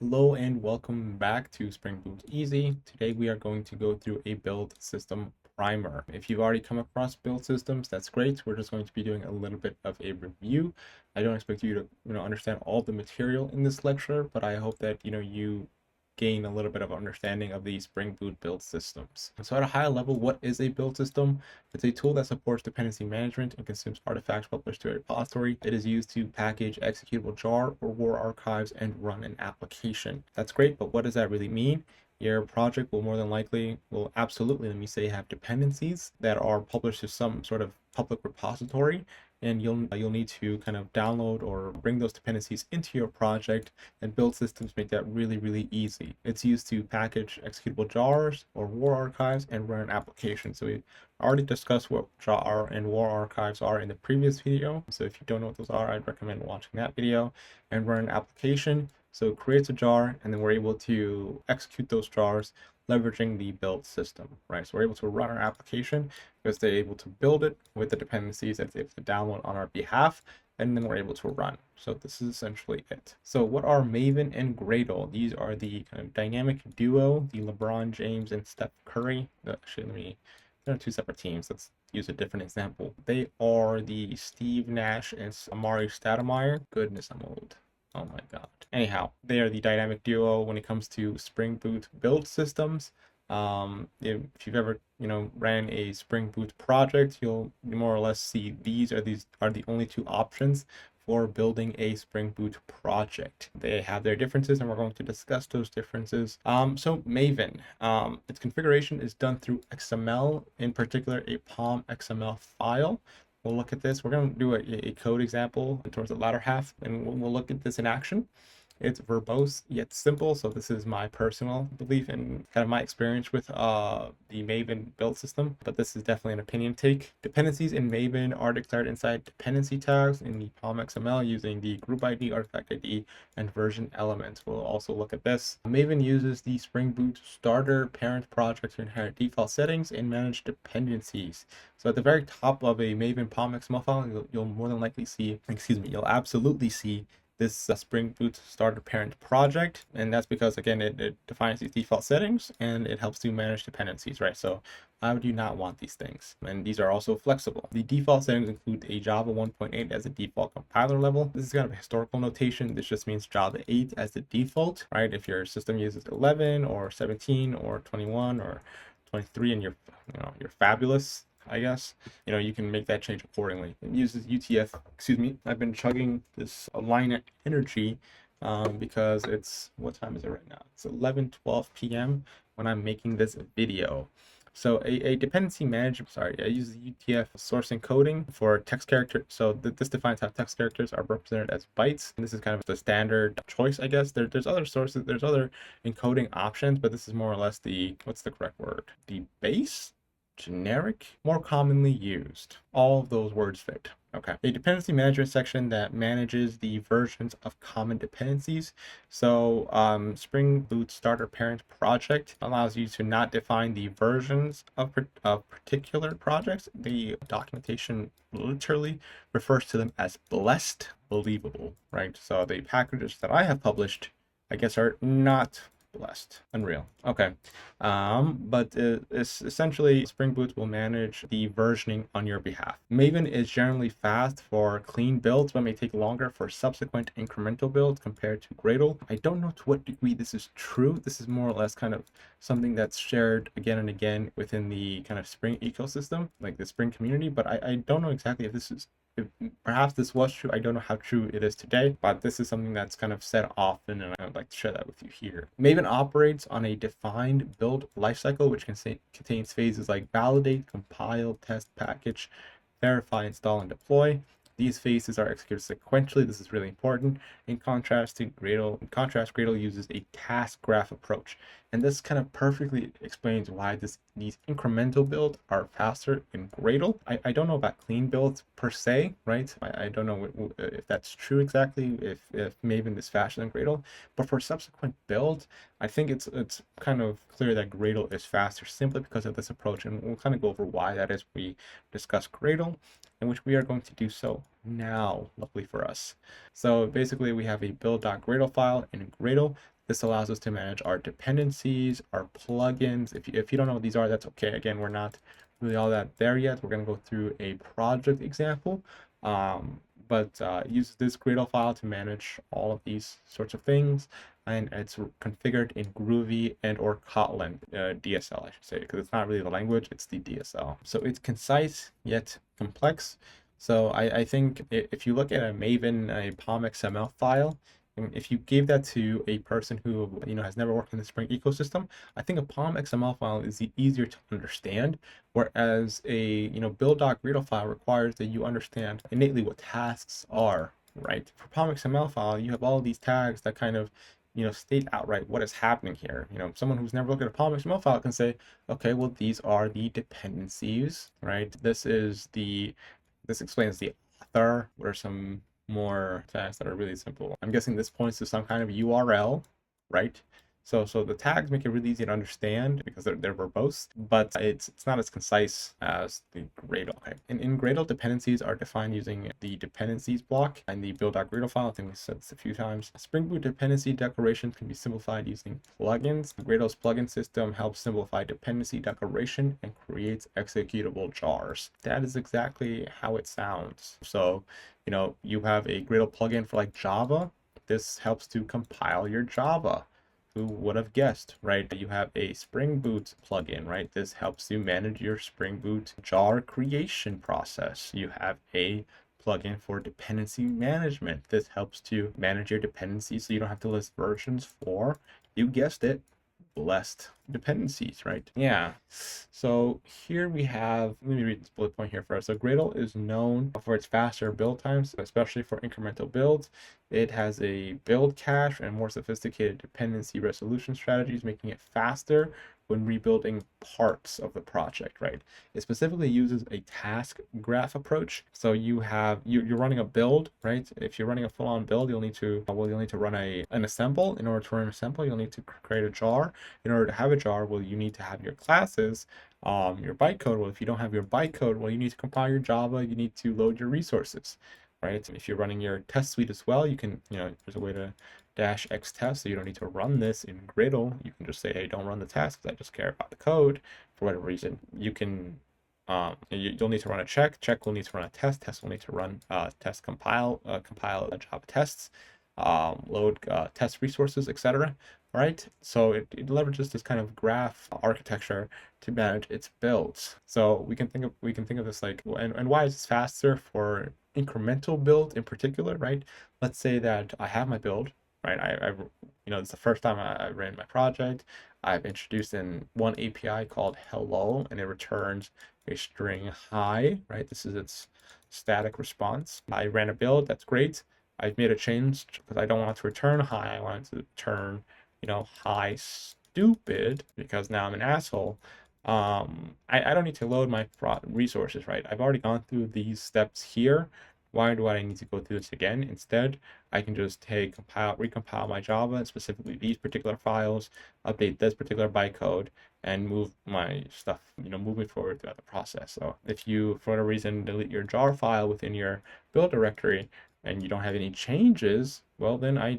Hello and welcome back to Springboot Easy. Today we are going to go through a build system primer. If you've already come across build systems, that's great. We're just going to be doing a little bit of a review. I don't expect you to understand all the material in this lecture, but I hope that you gain a little bit of understanding of the Spring Boot build systems. So at a high level, what is a build system? It's a tool that supports dependency management and consumes artifacts published to a repository. It is used to package executable jar or WAR archives and run an application. That's great, but what does that really mean? Your project will absolutely, let me say, have dependencies that are published to some sort of public repository, and you'll need to kind of download or bring those dependencies into your project, and build systems make that really easy. It's used to package executable jars or WAR archives and run an application. So we already discussed what jar and WAR archives are in the previous video. So if you don't know what those are, I'd recommend watching that video. And run an application. So it creates a jar, and then we're able to execute those jars leveraging the build system, right? So we're able to run our application because they're able to build it with the dependencies that they're able to download on our behalf, and then we're able to run. So this is essentially it. So what are Maven and Gradle? These are the kind of dynamic duo, the LeBron James and Steph Curry. Actually, they're two separate teams. Let's use a different example. They are the Steve Nash and Amari Stoudemire. Goodness, I'm old. Oh my god. Anyhow, they are the dynamic duo when it comes to Spring Boot build systems. If you've ever ran a Spring Boot project, you'll more or less see these are the only two options for building a Spring Boot project. They have their differences, and we're going to discuss those differences. So Maven, its configuration is done through XML, in particular a POM XML file. We'll look at this. We're going to do a code example towards the latter half, and we'll look at this in action. It's verbose yet simple, so this is my personal belief and kind of my experience with the Maven build system, but this is definitely an opinion take. Dependencies in Maven are declared inside dependency tags in the POM XML using the group ID, artifact ID, and version elements. We'll also look at this. Maven uses the Spring Boot starter parent project to inherit default settings and manage dependencies. So at the very top of a Maven POM XML file, you'll more than likely see, you'll absolutely see this Spring Boot starter parent project, and that's because again it defines these default settings and it helps to manage dependencies, right? So why would you not want these things? And these are also flexible. The default settings include a Java 1.8 as a default compiler level. This is kind of a historical notation. This just means Java 8 as the default, right? If your system uses 11 or 17 or 21 or 23 and you're fabulous, I guess, you can make that change accordingly. It uses UTF, I've been chugging this Line Energy because it's, what time is it right now? It's 11:12 p.m. when I'm making this video. So a dependency manager, I use the UTF source encoding for text character. So this defines how text characters are represented as bytes. And this is kind of the standard choice, I guess. There's other sources, there's other encoding options, but this is more or less what's the correct word? The base? Generic, more commonly used. All of those words fit. Okay. A dependency management section that manages the versions of common dependencies. So Spring Boot starter parent project allows you to not define the versions of particular projects. The documentation literally refers to them as blessed believable, right? So the packages that I have published, I guess, are not blessed. Unreal. Okay. But it's essentially Spring Boot will manage the versioning on your behalf. Maven is generally fast for clean builds, but may take longer for subsequent incremental builds compared to Gradle. I don't know to what degree this is true. This is more or less kind of something that's shared again and again within the kind of Spring ecosystem, like the Spring community, but I don't know exactly if perhaps this was true. I don't know how true it is today, but this is something that's kind of said often, and I would like to share that with you here. Maven operates on a defined build lifecycle, which contains phases like validate, compile, test, package, verify, install, and deploy. These phases are executed sequentially. This is really important. In contrast, Gradle uses a task graph approach. And this kind of perfectly explains why these incremental builds are faster in Gradle. I don't know about clean builds per se, right? I don't know if that's true exactly, if Maven is faster than Gradle. But for subsequent builds, I think it's kind of clear that Gradle is faster simply because of this approach. And we'll kind of go over why that is when we discuss Gradle, in which we are going to do so now, luckily for us. So basically we have a build.gradle file in Gradle This allows us to manage our dependencies, our plugins. If you don't know what these are, that's okay. Again, we're not really all that there yet. We're going to go through a project example, but use this Gradle file to manage all of these sorts of things. And it's configured in Groovy and or Kotlin DSL, I should say, because it's not really the language, it's the DSL. So it's concise yet complex. So I think if you look at a Maven, a POM XML file, if you gave that to a person who has never worked in the Spring ecosystem, I think a POM XML file is easier to understand, whereas a build.gradle file requires that you understand innately what tasks are, right? For POM XML file, you have all these tags that kind of state outright what is happening here. Someone who's never looked at a POM XML file can say, okay, well, these are the dependencies, right? This explains the author. What are some more tags that are really simple? I'm guessing this points to some kind of URL, right? So the tags make it really easy to understand because they're verbose, but it's not as concise as the Gradle. Okay, and in Gradle, dependencies are defined using the dependencies block and the build.gradle file. I think we said this a few times. Springboot dependency declarations can be simplified using plugins. Gradle's plugin system helps simplify dependency declaration and creates executable jars. That is exactly how it sounds. So, you have a Gradle plugin for like Java. This helps to compile your Java. Who would have guessed, right? You have a Springboot plugin, right? This helps you manage your Springboot jar creation process. You have a plugin for dependency management. This helps to manage your dependencies so you don't have to list versions for, you guessed it, blessed dependencies, right? Yeah. So here we have, let me read this bullet point here first. So Gradle is known for its faster build times, especially for incremental builds. It has a build cache and more sophisticated dependency resolution strategies, making it faster when rebuilding parts of the project, right? It specifically uses a task graph approach. So you're running a build, right? If you're running a full-on build, you'll need to run an assemble. In order to run an assemble, you'll need to create a jar. In order to have a jar, well, you need to have your classes, your bytecode. Well, if you don't have your bytecode, well, you need to compile your Java. You need to load your resources, right? If you're running your test suite as well, you can, there's a way to -x test, so you don't need to run this in Gradle. You can just say, hey, don't run the test because I just care about the code for whatever reason. You can you'll need to run a check will need to run a test will need to run test compile Java tests, load test resources, etc. Right? So it leverages this kind of graph architecture to manage its builds. So we can think of this like, and why is this faster for incremental build in particular, right? Let's say that I have my build, right? It's the first time I ran my project. I've introduced in one API called hello, and it returns a string hi, right? This is its static response. I ran a build, that's great. I've made a change because I don't want it to return hi. I want it to return, hi stupid, because now I'm an asshole. I don't need to load my resources, right? I've already gone through these steps here. Why do I need to go through this again? Instead, I can just recompile my Java, specifically these particular files, update this particular bytecode, and move my stuff, moving forward throughout the process. So if you, for whatever reason, delete your jar file within your build directory and you don't have any changes, well, then I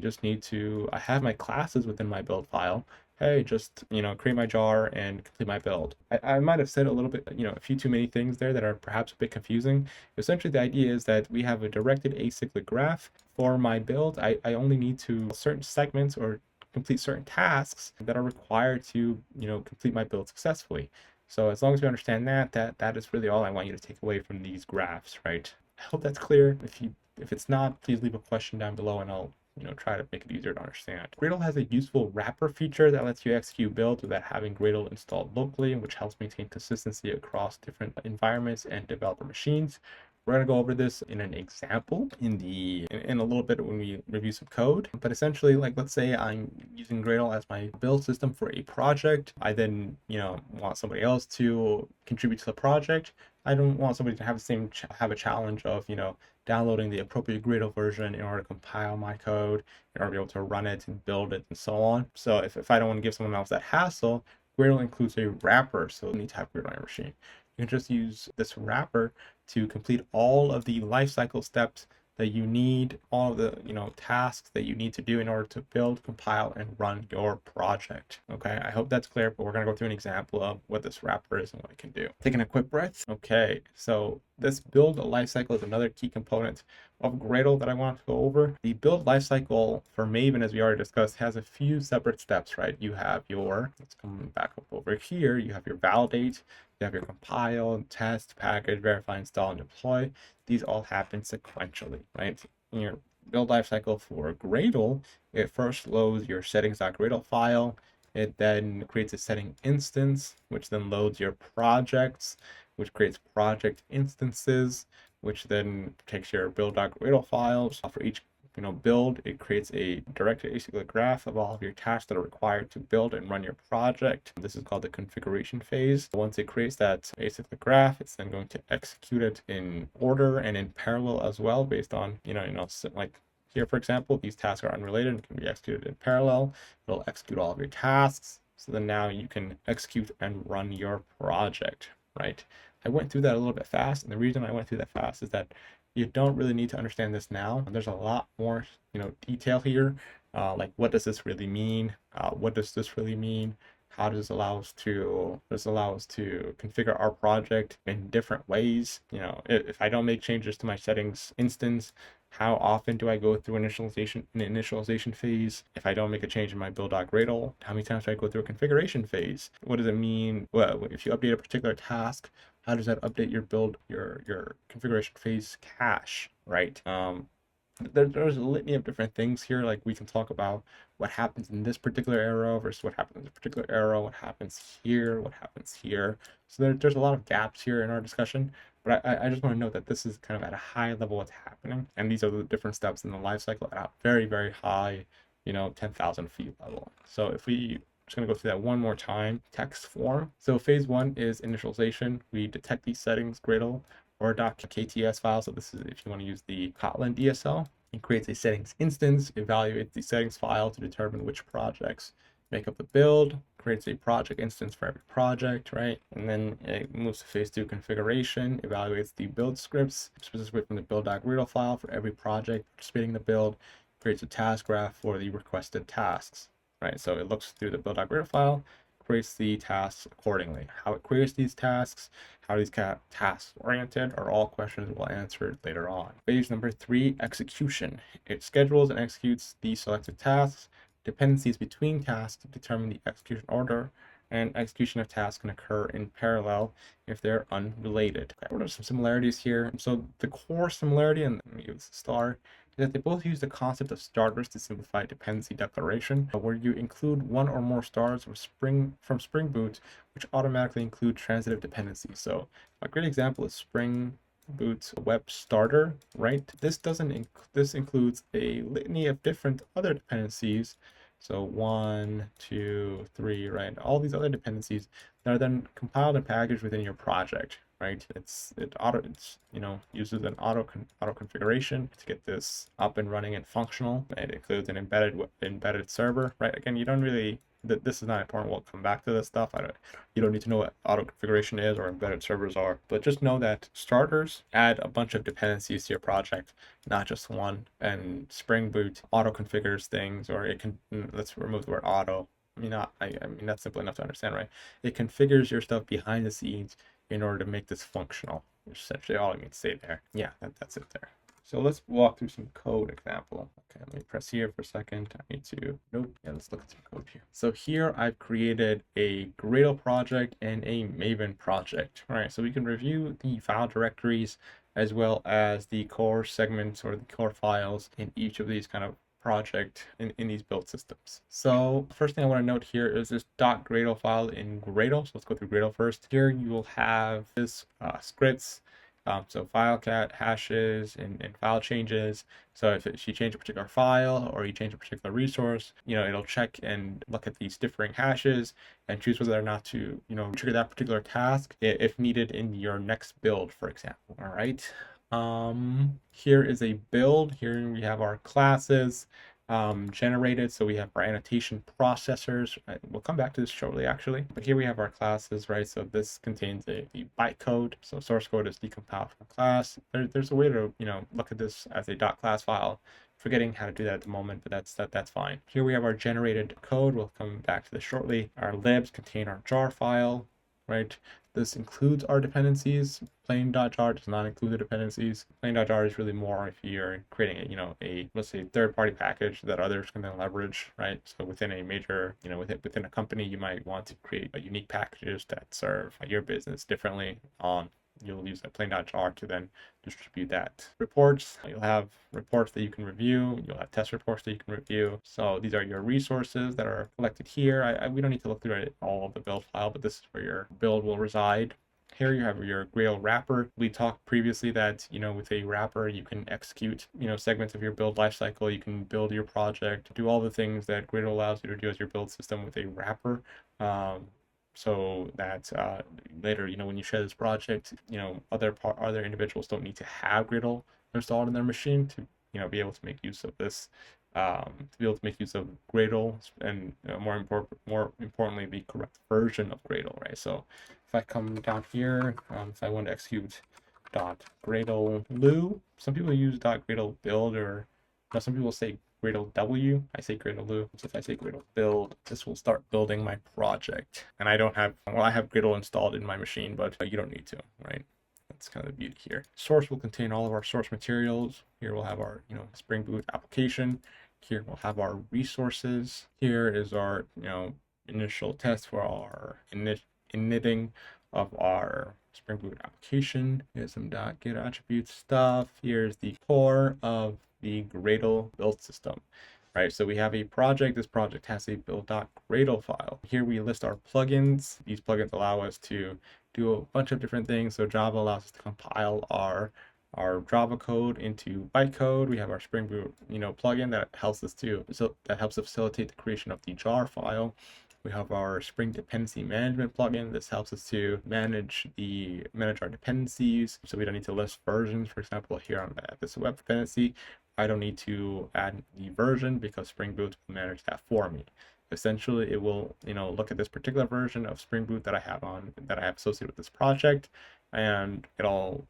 have my classes within my build file. Hey, just, create my jar and complete my build. I might have said a little bit, a few too many things there that are perhaps a bit confusing. Essentially, the idea is that we have a directed acyclic graph. For my build, I only need to certain segments or complete certain tasks that are required to, complete my build successfully. So as long as we understand that is really all I want you to take away from these graphs, right? I hope that's clear. If it's not, please leave a question down below and I'll try to make it easier to understand. Gradle has a useful wrapper feature that lets you execute builds without having Gradle installed locally, which helps maintain consistency across different environments and developer machines. We're going to go over this in an example in a little bit when we review some code. But essentially, like, let's say I'm using Gradle as my build system for a project. I then, want somebody else to contribute to the project. I don't want somebody to have a challenge of, downloading the appropriate Gradle version in order to compile my code, in order to be able to run it and build it and so on. So if I don't want to give someone else that hassle, Gradle includes a wrapper, so you need to have Gradle on your machine. You can just use this wrapper to complete all of the lifecycle steps that you need, all of the tasks that you need to do in order to build, compile, and run your project. Okay, I hope that's clear, but we're gonna go through an example of what this wrapper is and what it can do. Taking a quick breath. Okay, so this build lifecycle is another key component of Gradle that I want to go over. The build lifecycle for Maven, as we already discussed, has a few separate steps, right? You have your, let's come back up over here, you have your validate, you have your compile, test, package, verify, install, and deploy. These all happen sequentially, right? In your build lifecycle for Gradle, it first loads your settings.gradle file. It then creates a setting instance, which then loads your projects, which creates project instances, which then takes your build.gradle files. For each build, it creates a directed acyclic graph of all of your tasks that are required to build and run your project. This is called the configuration phase. Once it creates that acyclic graph, it's then going to execute it in order and in parallel as well, based on like here, for example, these tasks are unrelated and can be executed in parallel. It'll execute all of your tasks. So then now you can execute and run your project, right? I went through that a little bit fast, and the reason I went through that fast is that you don't really need to understand this now. There's a lot more, detail here. Like, what does this really mean? What does this really mean? How does this allow us to configure our project in different ways? If I don't make changes to my settings instance, how often do I go through an initialization phase? If I don't make a change in my build.gradle, how many times do I go through a configuration phase? What does it mean? Well, if you update a particular task, how does that update your configuration phase cache, right? There's a litany of different things here. Like, we can talk about what happens in this particular arrow versus what happens in this particular arrow, what happens here, what happens here. So there's a lot of gaps here in our discussion, but I just want to note that this is kind of at a high level what's happening, and these are the different steps in the life cycle at a very, very high 10,000 feet level. So if we just going to go through that one more time. Text form. So phase one is initialization. We detect these settings, Gradle or .kts file. So this is if you want to use the Kotlin DSL. It creates a settings instance, evaluates the settings file to determine which projects make up the build, creates a project instance for every project, right? And then it moves to phase two configuration, evaluates the build scripts specifically from the build.gradle file for every project participating in the build, creates a task graph for the requested tasks, right? So it looks through the build.gradle file, creates the tasks accordingly. How it creates these tasks, how these tasks oriented are all questions we'll answer later on. Phase number three, execution. It schedules and executes the selected tasks. Dependencies between tasks determine the execution order, and execution of tasks can occur in parallel if they're unrelated. Okay, what are some similarities here? So the core similarity, and let me use the star, is that they both use the concept of starters to simplify dependency declaration, where you include one or more stars from Springboot, which automatically include transitive dependencies. So a great example is Springboot web starter, right? This includes a litany of different other dependencies. So 1, 2, 3, right? All these other dependencies that are then compiled and packaged within your project, right? It's uses an auto configuration to get this up and running and functional. It includes an embedded server, right? Again, you don't really, this is not important. We'll come back to this stuff. You don't need to know what auto configuration is or embedded servers are, but just know that starters add a bunch of dependencies to your project, not just one. And Spring Boot auto configures things, or it can, let's remove the word auto. I mean, that's simple enough to understand, right? It configures your stuff behind the scenes in order to make this functional, which is essentially all I need to say there. Yeah, that's it there. So let's walk through some code example. Okay, let me press here for a second. I need to, nope. Yeah, let's look at some code here. So here I've created a Gradle project and a Maven project. All right, so we can review the file directories as well as the core segments or the core files in each of these kind of project in these build systems. So first thing I want to note here is this .gradle file in Gradle. So let's go through Gradle first. Here you will have this scripts. So file cat hashes and file changes. So if you change a particular file or you change a particular resource, it'll check and look at these differing hashes and choose whether or not to, trigger that particular task if needed in your next build, for example. All right. Here is a build. Here we have our classes. generated. So we have our annotation processors. We'll come back to this shortly, actually. But here we have our classes, right? So this contains a bytecode. So source code is decompiled from a class. There's a way to, look at this as a .class file. Forgetting how to do that at the moment, but that's fine. Here we have our generated code. We'll come back to this shortly. Our libs contain our jar file, right? This includes our dependencies. Plain.jar does not include the dependencies. Plain.jar is really more if you're creating a let's say third-party package that others can then leverage, right? So within a major, within a company, you might want to create unique packages that serve your business differently on. You'll use a plain.jar to then distribute that. Reports, you'll have reports that you can review. You'll have test reports that you can review. So these are your resources that are collected here. We don't need to look through all of the build file, but this is where your build will reside. Here you have your Gradle wrapper. We talked previously that, with a wrapper, you can execute, segments of your build lifecycle. You can build your project, do all the things that Gradle allows you to do as your build system with a wrapper. So that later, when you share this project, other individuals don't need to have Gradle installed in their machine to, be able to make use of this, to be able to make use of Gradle, and more importantly, the correct version of Gradle, right? So if I come down here, if I want to execute .gradle loo, some people use .gradle build, or some people say Gradle W. I say Gradle loo. So if I say Gradle build, this will start building my project. And I have Gradle installed in my machine, but you don't need to, right? That's kind of the beauty here. Source will contain all of our source materials. Here we'll have our, Springboot application. Here we'll have our resources. Here is our, initial test for our initting of our Springboot application. Here's some .get attribute stuff. Here's the core of the Gradle build system, right? So we have a project. This project has a build.gradle file. Here we list our plugins. These plugins allow us to do a bunch of different things. So Java allows us to compile our Java code into bytecode. We have our Springboot, plugin that helps us facilitate the creation of the jar file. We have our Spring Dependency Management plugin. This helps us to manage our dependencies, so we don't need to list versions. For example, here on this web dependency, I don't need to add the version because Spring Boot will manage that for me. Essentially, it will, look at this particular version of Spring Boot that I have associated with this project, and it'll,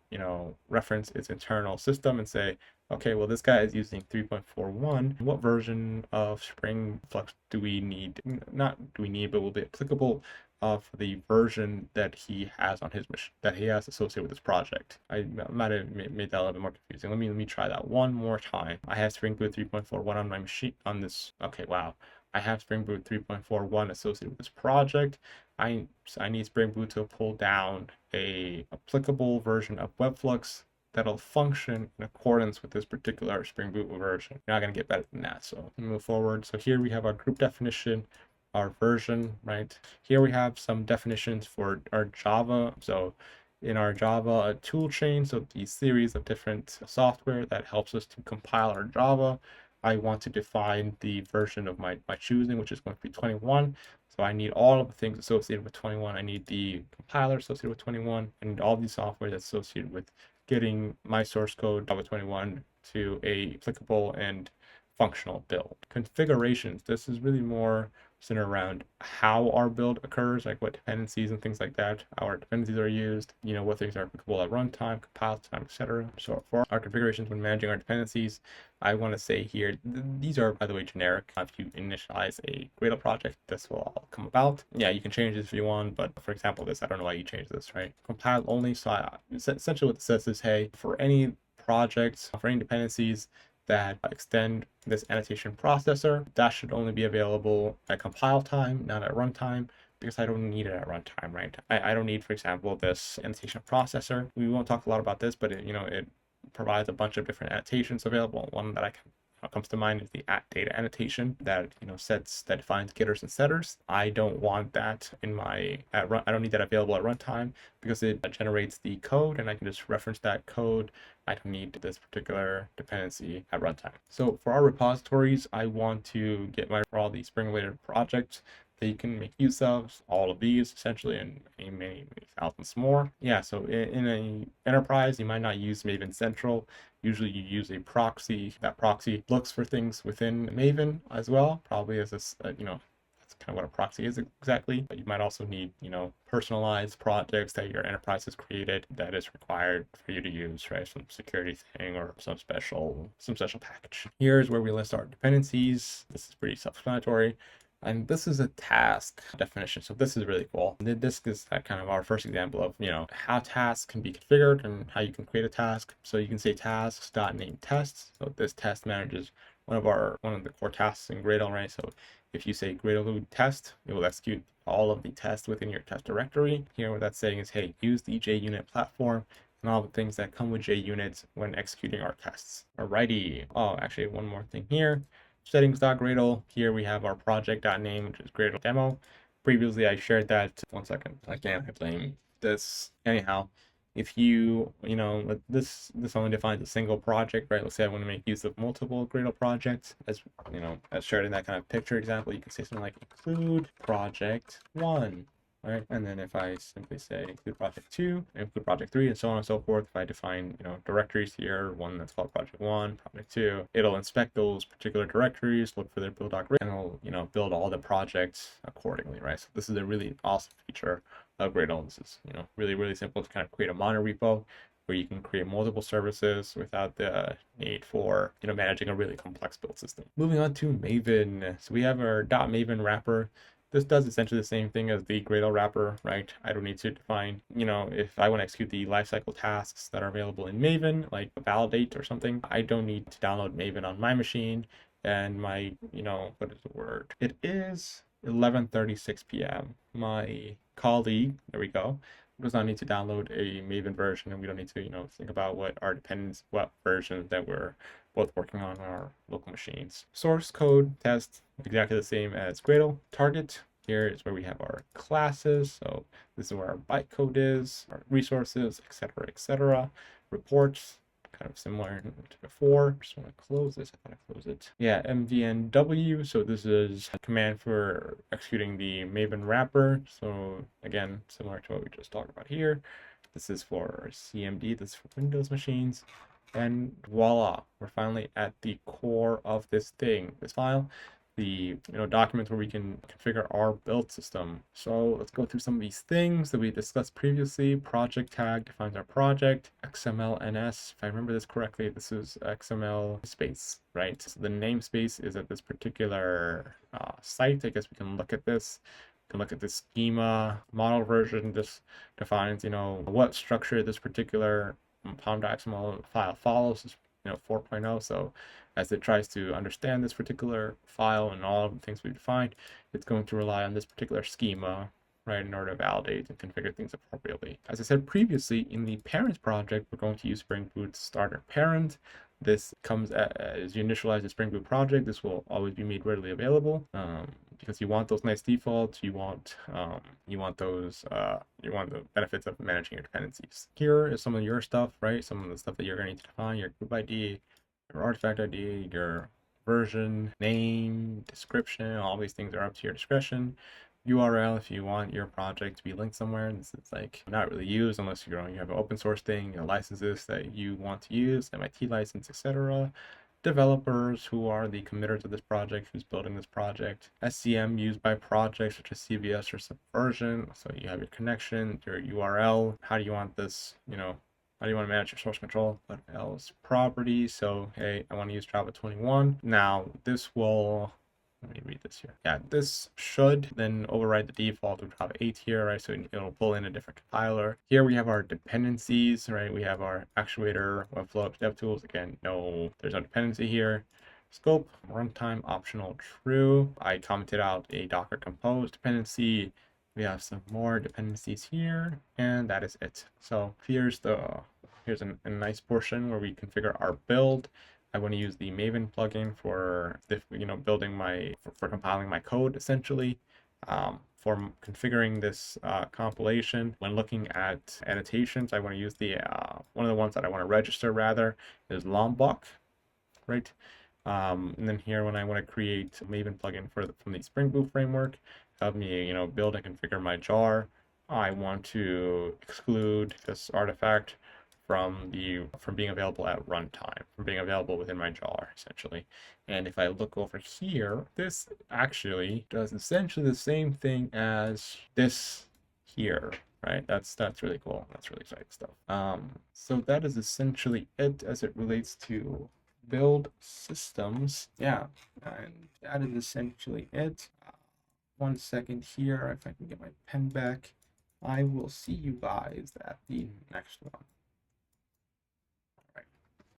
reference its internal system and say, okay, well, this guy is using 3.41. What version of Spring Flux do we need? Not do we need, but will be applicable of the version that he has on his machine, that he has associated with this project. I might have made that a little bit more confusing. Let me try that one more time. I have Spring Boot 3.41 on my machine on this. Okay, wow. I have Spring Boot 3.41 associated with this project. I need Spring Boot to pull down a applicable version of Webflux that'll function in accordance with this particular Spring Boot version. You're not going to get better than that. So move forward. So here we have our group definition, our version, right? Here we have some definitions for our Java. So in our Java tool chain, so the series of different software that helps us to compile our Java, I want to define the version of my choosing, which is going to be 21. So I need all of the things associated with 21. I need the compiler associated with 21, and all the software that's associated with getting my source code Java 21 to a applicable and functional build. Configurations, this is really more centered around how our build occurs, like what dependencies and things like that, how our dependencies are used, what things are applicable at runtime, compile time, etc. So for our configurations when managing our dependencies, I want to say here, these are, by the way, generic. If you initialize a Gradle project, this will all come about. Yeah, you can change this if you want, but for example, this, I don't know why you change this, right? Compile only. So essentially what this says is, hey, for any projects, for any dependencies that extend this annotation processor, that should only be available at compile time, not at runtime, because I don't need it at runtime, right? I don't need, for example, this annotation processor. We won't talk a lot about this, but it provides a bunch of different annotations available. One that comes to mind is the @data annotation that defines getters and setters. I don't want that I don't need that available at runtime because it generates the code and I can just reference that code. I don't need this particular dependency at runtime. So for our repositories, I want to get for all the Spring related projects, that you can make use of, all of these essentially, and many, many thousands more. Yeah, so in an enterprise, you might not use Maven Central. Usually you use a proxy. That proxy looks for things within Maven as well, probably as a, that's kind of what a proxy is exactly. But you might also need, personalized projects that your enterprise has created that is required for you to use, right? Some security thing or some special package. Here's where we list our dependencies. This is pretty self-explanatory. And this is a task definition. So this is really cool. This is kind of our first example of, how tasks can be configured and how you can create a task. So you can say tasks.name tests. So this test manages one of the core tasks in Gradle, right? So if you say Gradle test, it will execute all of the tests within your test directory. Here, what that's saying is, hey, use the JUnit platform and all the things that come with JUnit when executing our tests. Alrighty. Oh, actually, one more thing here. Settings.gradle. Here we have our project.name, which is Gradle demo. Previously, I shared that. One second. Again, I blame this. Anyhow, if this only defines a single project, right? Let's say I want to make use of multiple Gradle projects, as as shared in that kind of picture example, you can say something like include project 1. Right, and then if I simply say include project 2, include project 3, and so on and so forth, if I define directories here, one that's called project 1, project 2, it'll inspect those particular directories, look for their build.gradle, and it'll build all the projects accordingly, right? So this is a really awesome feature of Gradle. This is really, really simple to kind of create a mono repo where you can create multiple services without the need for managing a really complex build system. Moving on to Maven. So we have our .maven wrapper. This does essentially the same thing as the Gradle wrapper, right? I don't need to define, if I want to execute the lifecycle tasks that are available in Maven, like validate or something, I don't need to download Maven on my machine. And my, what is the word? It is 11:36 p.m. My colleague, there we go, does not need to download a Maven version, and we don't need to, think about what version that we're both working on our local machines. Source code test, exactly the same as Gradle. Target, here is where we have our classes. So this is where our bytecode is, our resources, etc., etc. Reports, kind of similar to before. Just want to close this. I thought I closed it. Yeah, mvnw. So this is a command for executing the Maven wrapper. So again, similar to what we just talked about here. This is for CMD. This is for Windows machines. And voila, we're finally at the core of this thing, this file, the documents where we can configure our build system. So let's go through some of these things that we discussed previously. Project tag defines our project. XML-NS, if I remember this correctly, this is XML space, right? So the namespace is at this particular site. I guess we can look at this. We can look at the schema model version. This defines, what structure this particular pom.xml file follows is 4.0. So as it tries to understand this particular file and all of the things we've defined, it's going to rely on this particular schema, right, in order to validate and configure things appropriately. As I said previously, in the parent project, we're going to use Springboot starter parent. This comes as you initialize the Spring Boot project. This will always be made readily available because you want those nice defaults. You want those. You want the benefits of managing your dependencies. Here is some of your stuff, right? Some of the stuff that you're going to need to define: your group ID, your artifact ID, your version, name, description. All these things are up to your discretion. URL if you want your project to be linked somewhere. This is like not really used unless you have an open source thing, licenses that you want to use, MIT license, etc. Developers, who are the committers of this project, who's building this project. SCM used by projects such as CVS or Subversion. So you have your connection, your URL. How do you want this, how do you want to manage your source control? What else? Properties. So, hey, I want to use Java 21. Now, this will, let me read this here. Yeah, this should then override the default of Java 8 here, right? So it'll pull in a different compiler. Here we have our dependencies, right? We have our actuator, webflow, DevTools. Again, there's no dependency here. Scope, runtime, optional, true. I commented out a Docker Compose dependency. We have some more dependencies here, and that is it. So here's a nice portion where we configure our build. I want to use the Maven plugin for for compiling my code essentially. For configuring this compilation, when looking at annotations, I want to use the one of the ones that I want to register rather is Lombok, right? And then here, when I want to create a Maven plugin from the Spring Boot framework, help me, build and configure my jar. I want to exclude this artifact from being available at runtime, from being available within my jar, essentially. And if I look over here, this actually does essentially the same thing as this here, right? That's really cool. That's really exciting stuff. So that is essentially it as it relates to build systems. Yeah, and that is essentially it. 1 second here, if I can get my pen back. I will see you guys at the next one.